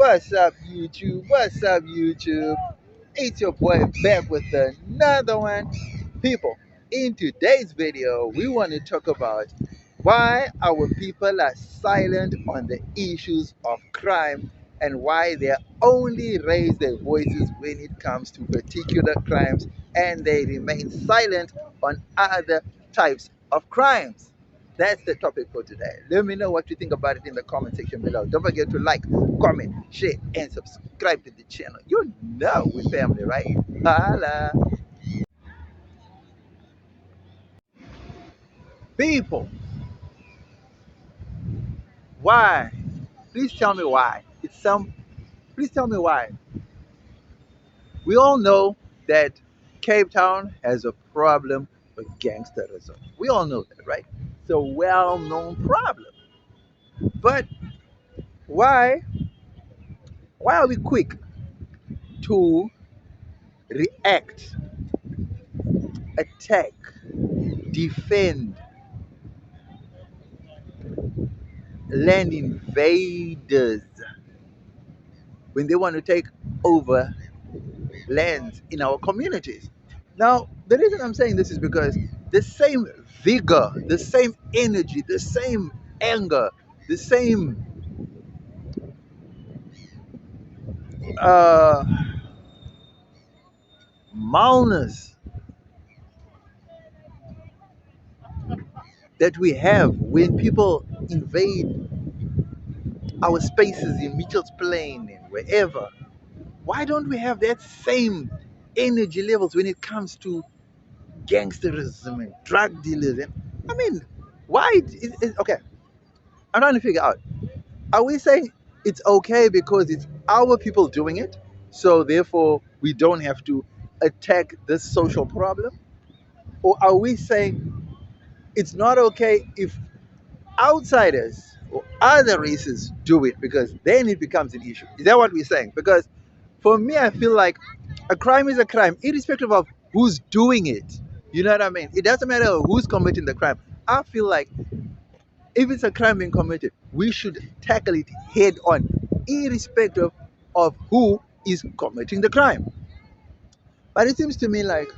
What's up, YouTube? What's up, YouTube? It's your boy back with another one. People, in today's video, we want to talk about why our people are silent on the issues of crime and why they only raise their voices when it comes to particular crimes and they remain silent on other types of crimes. That's the topic for today. Let me know what you think about it in the comment section below. Don't forget to like, comment, share, and subscribe to the channel. You know we're family, right? Holla. People, why? Please tell me why. Please tell me why. We all know that Cape Town has a problem with gangsterism. We all know that, right? It's a well-known problem. But why? Why are we quick to react, attack, defend land invaders when they want to take over lands in our communities? Now, the reason I'm saying this is because the same vigor, the same energy, the same anger, the same uh, malness that we have when people invade our spaces in Mitchell's Plain and wherever, why don't we have that same energy levels when it comes to gangsterism and drug dealers? And I mean, why? Okay, I'm trying to figure out. Are we saying it's okay because it's our people doing it, so therefore we don't have to attack this social problem? Or are we saying it's not okay if outsiders or other races do it because then it becomes an issue? Is that what we're saying? Because for me, I feel like a crime is a crime, irrespective of who's doing it. You know what I mean? It doesn't matter who's committing the crime. I feel like if it's a crime being committed, we should tackle it head on, irrespective of who is committing the crime. But it seems to me like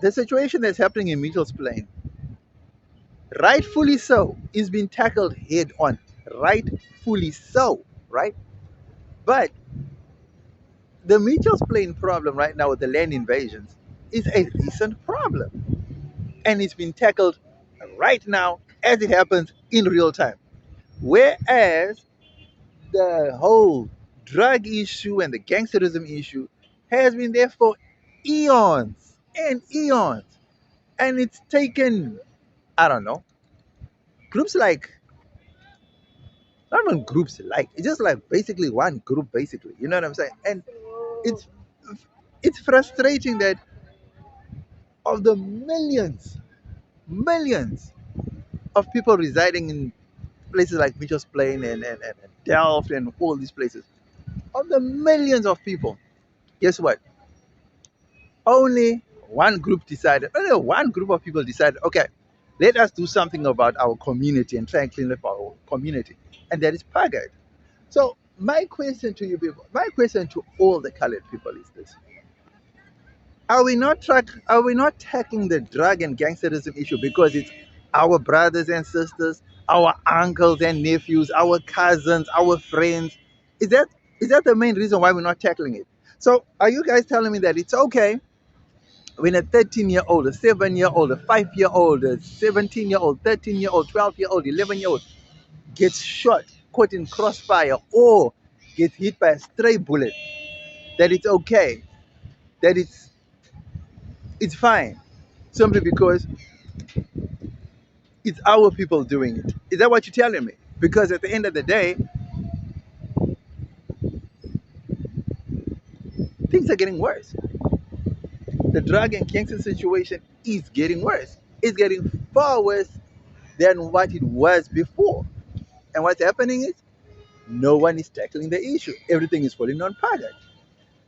the situation that's happening in Mitchell's Plain, rightfully so, is being tackled head on. Rightfully so, right? But the Mitchell's Plain problem right now with the land invasions is a recent problem. And it's been tackled right now as it happens in real time. Whereas the whole drug issue and the gangsterism issue has been there for eons and eons. And it's taken, I don't know, groups like, not even groups like, it's just like basically one group, basically. You know what I'm saying? And it's it's frustrating that of the millions of people residing in places like Mitchell's Plain and Delft and all these places, of the millions of people, guess what? Only one group decided, only one group of people decided, okay, let us do something about our community and try and clean up our community. And that is Pagad. So my question to you people, my question to all the colored people is this. Are we not tackling the drug and gangsterism issue because it's our brothers and sisters, our uncles and nephews, our cousins, our friends? Is that is that the main reason why we're not tackling it? So are you guys telling me that it's okay when a 13-year-old, a 7-year-old, a 5-year-old, a 17-year-old, 13-year-old, 12-year-old, 11-year-old gets shot, caught in crossfire, or gets hit by a stray bullet, that it's okay, that it's fine, simply because it's our people doing it? Is that what you're telling me? Because at the end of the day, things are getting worse. The drug and cancer situation is getting worse. It's getting far worse than what it was before. And what's happening is no one is tackling the issue. Everything is falling on Pagat.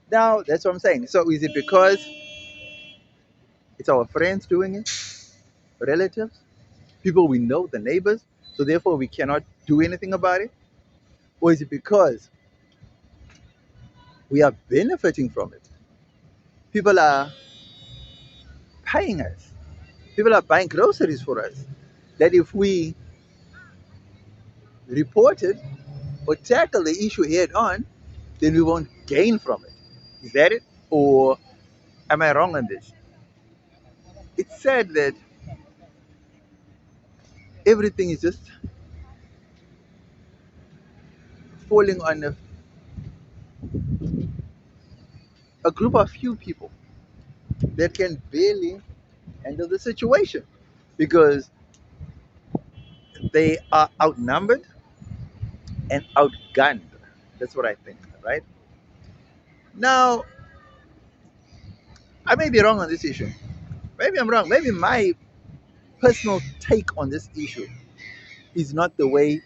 Now, that's what I'm saying. So is it because it's our friends doing it, relatives, people we know, the neighbors, so therefore we cannot do anything about it? Or is it because we are benefiting from it? People are paying us. People are buying groceries for us. That if we report it or tackle the issue head on, then we won't gain from it. Is that it? Or am I wrong on this? It's said that everything is just falling on a group of few people that can barely handle the situation because they are outnumbered and outgunned. That's what I think, right? Now, I may be wrong on this issue. Maybe I'm wrong. Maybe my personal take on this issue is not the way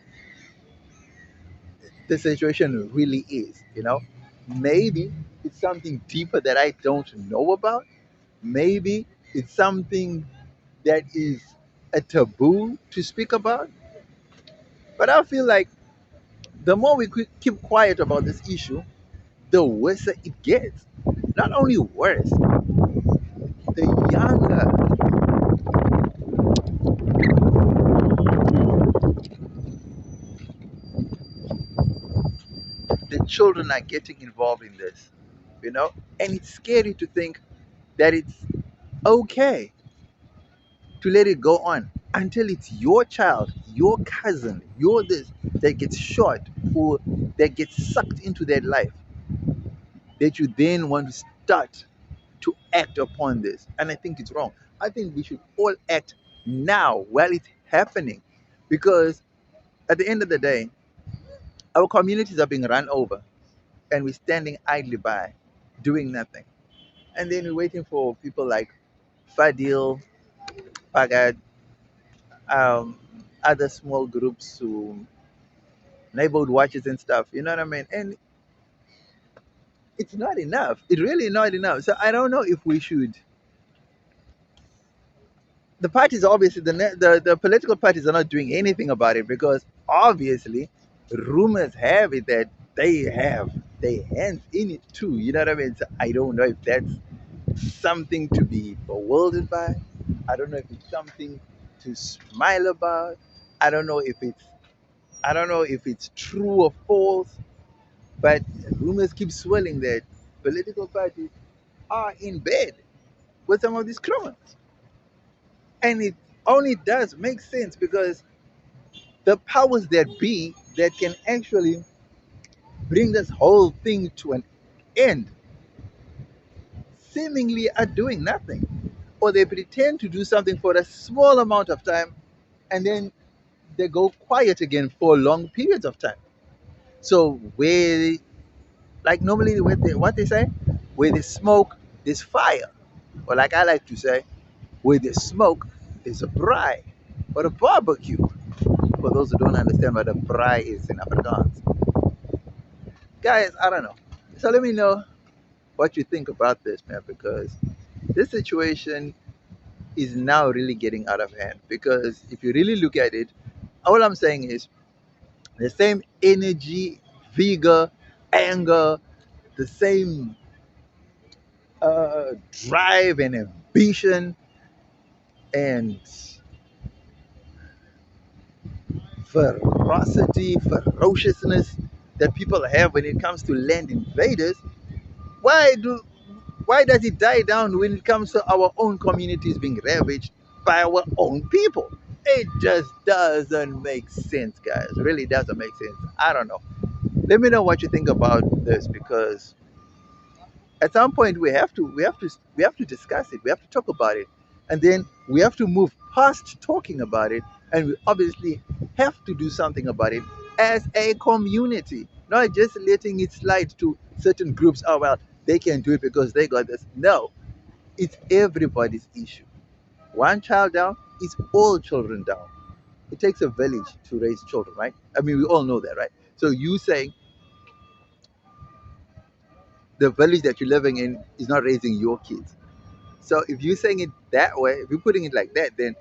the situation really is, you know? Maybe it's something deeper that I don't know about. Maybe it's something that is a taboo to speak about. But I feel like the more we keep quiet about this issue, the worse it gets. Not only worse, the younger the children are getting involved in this, you know? And it's scary to think that it's okay to let it go on until it's your child, your cousin, your this that gets shot or that gets sucked into that life, that you then want to start to act upon this. And I think it's wrong. I think we should all act now while it's happening because at the end of the day, our communities are being run over and we're standing idly by doing nothing. And then we're waiting for people like Fadil, Pagad, um, other small groups who neighborhood watches and stuff. You know what I mean? And it's not enough. It's really not enough. So I don't know if we should. The parties obviously the political parties are not doing anything about it because obviously rumors have it that they have their hands in it too. You know what I mean? So I don't know if that's something to be bewildered by. I don't know if it's something to smile about. I don't know if it's I don't know if it's true or false. But rumors keep swirling that political parties are in bed with some of these criminals. And it only does make sense because the powers that be that can actually bring this whole thing to an end seemingly are doing nothing. Or they pretend to do something for a small amount of time and then they go quiet again for long periods of time. So where like normally what they say, where there's smoke, there's fire. Or like I like to say, where there's smoke, there's a braai or a barbecue. For those who don't understand what a braai is in Afrikaans. Guys, I don't know. So let me know what you think about this, man, because this situation is now really getting out of hand. Because if you really look at it, all I'm saying is the same energy, vigor, anger, the same drive and ambition and ferocity, ferociousness that people have when it comes to land invaders, why do why does it die down when it comes to our own communities being ravaged by our own people? It just doesn't make sense, guys. It really doesn't make sense. I don't know. Let me know what you think about this because at some point we have to discuss it. We have to talk about it, and then we have to move past talking about it, and we obviously have to do something about it as a community, not just letting it slide to certain groups. Oh well, they can do it because they got this. No, it's everybody's issue. One child down is all children down. It takes a village to raise children, right? I mean, we all know that, right? So you saying the village that you're living in is not raising your kids. So if you're saying it that way, if you're putting it like that, then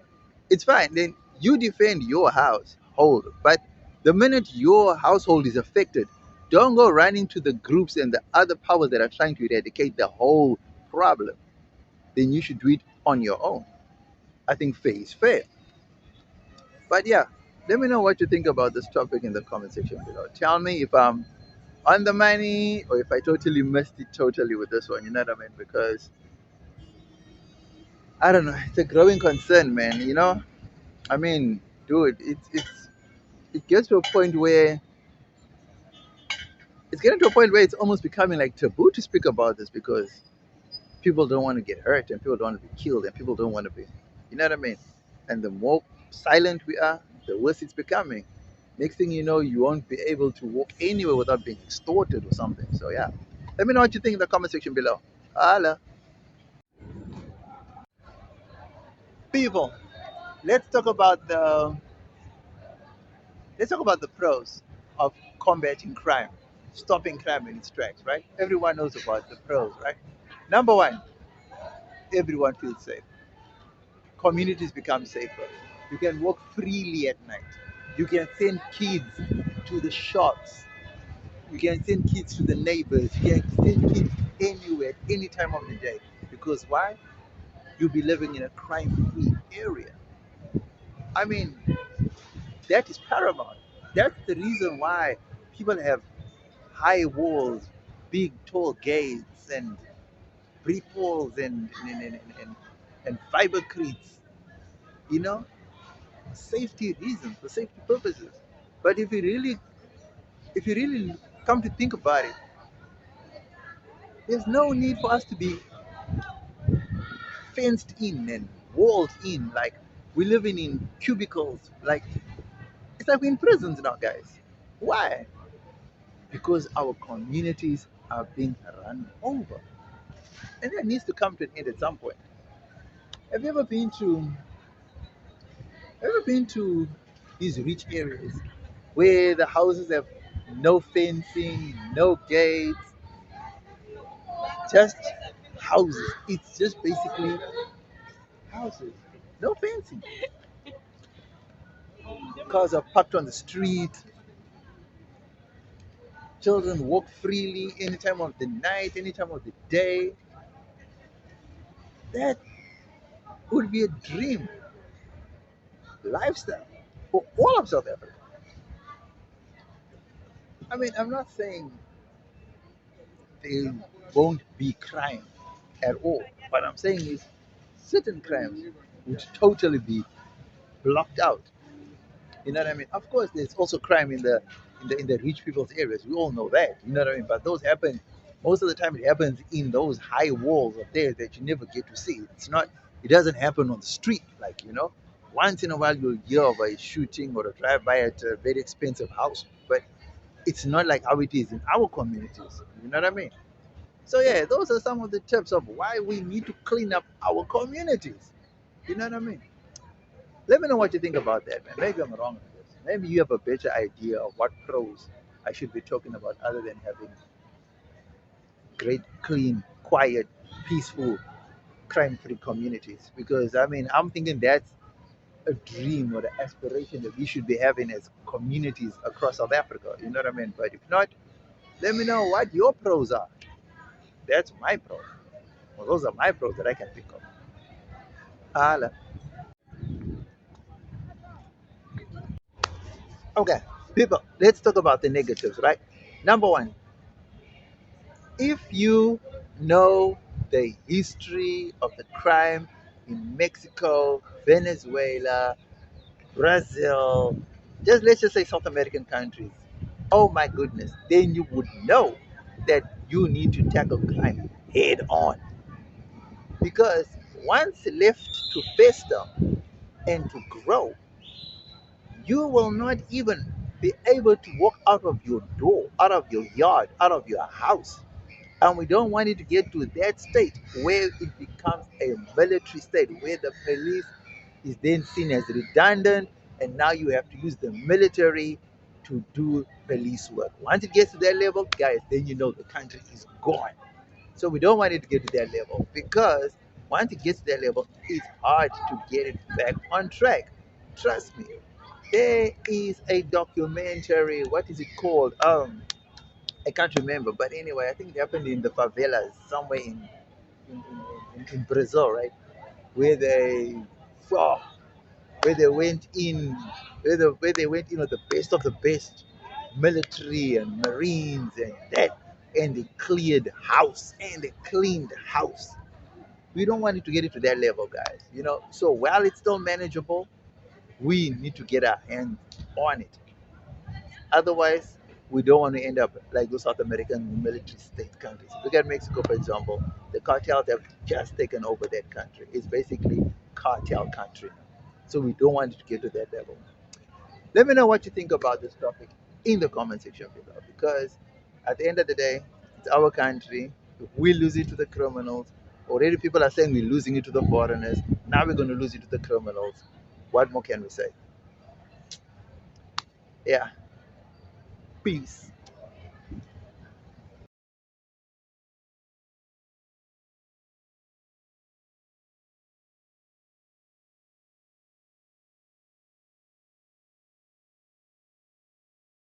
it's fine. Then you defend your house, hold. But The minute your household is affected, don't go running to the groups and the other powers that are trying to eradicate the whole problem. Then you should do it on your own. I think fair is fair. But yeah, let me know what you think about this topic in the comment section below. Tell me if I'm on the money or if I totally missed it totally with this one. You know what I mean? Because I don't know, it's a growing concern, man. I mean, dude, it gets to a point where it's getting to a point where it's almost becoming like taboo to speak about this because people don't want to get hurt and people don't want to be killed and people don't want to be, you know what I mean? And the more silent we are, the worse it's becoming. Next thing you know, you won't be able to walk anywhere without being extorted or something. So yeah, let me know what you think in the comment section below. Holla. People, let's talk about the let's talk about the pros of combating crime, stopping crime in its tracks, right? Everyone knows about the pros, right? Number one, everyone feels safe. Communities become safer. You can walk freely at night. You can send kids to the shops. You can send kids to the neighbors. You can send kids anywhere, any time of the day. Because why? You'll be living in a crime-free area. I mean, that is paramount. That's the reason why people have high walls, big tall gates, and brick walls and fiber crates. You know, safety reasons, for safety purposes. But if you really come to think about it, there's no need for us to be fenced in and walled in like we're living in cubicles. Like it's like we're in prisons now, guys. Why? Because our communities are being run over. And that needs to come to an end at some point. Have you ever been to these rich areas where the houses have no fencing, no gates, just houses? It's just basically houses, no fencing. Cars are parked on the street. Children walk freely any time of the night, any time of the day. That would be a dream lifestyle for all of South Africa. I mean, I'm not saying there won't be crime at all. What I'm saying is certain crimes would totally be blocked out. You know what I mean? Of course, there's also crime in the rich people's areas. We all know that. You know what I mean? But those happen most of the time. It happens in those high walls of theirs that you never get to see. It's not. It doesn't happen on the street. Like once in a while you'll hear of a shooting or a drive-by at a very expensive house, but it's not like how it is in our communities. You know what I mean? So yeah, those are some of the tips of why we need to clean up our communities. You know what I mean? Let me know what you think about that, man. Maybe I'm wrong on this. Maybe you have a better idea of what pros I should be talking about other than having great, clean, quiet, peaceful, crime-free communities. Because I mean, I'm thinking that's a dream or the aspiration that we should be having as communities across South Africa. You know what I mean? But if not, let me know what your pros are. That's my pros. Well, those are my pros that I can think of. Hala. Okay, people, let's talk about the negatives, right? Number one, if you know the history of the crime in Mexico, Venezuela, Brazil, let's just say South American countries, oh my goodness, then you would know that you need to tackle crime head on. Because once left to fester and to grow, you will not even be able to walk out of your door, out of your yard, out of your house. And we don't want it to get to that state where it becomes a military state, where the police is then seen as redundant, and now you have to use the military to do police work. Once it gets to that level, guys, then you know the country is gone. So we don't want it to get to that level because once it gets to that level, it's hard to get it back on track. Trust me. There is a documentary. What is it called? I can't remember. But anyway, I think it happened in the favelas somewhere in, in Brazil, right? Where they, oh, where they went in, where they went in with the best of the best military and marines and that, and they cleared house and they cleaned house. We don't want it to get it to that level, guys. So while it's still manageable, we need to get our hands on it. Otherwise, we don't want to end up like those South American military state countries. Look at Mexico, for example. The cartels have just taken over that country. It's basically cartel country now. So we don't want it to get to that level. Let me know what you think about this topic in the comment section below. Because at the end of the day, it's our country. If we lose it to the criminals, already people are saying we're losing it to the foreigners. Now we're going to lose it to the criminals. What more can we say? Yeah. Peace.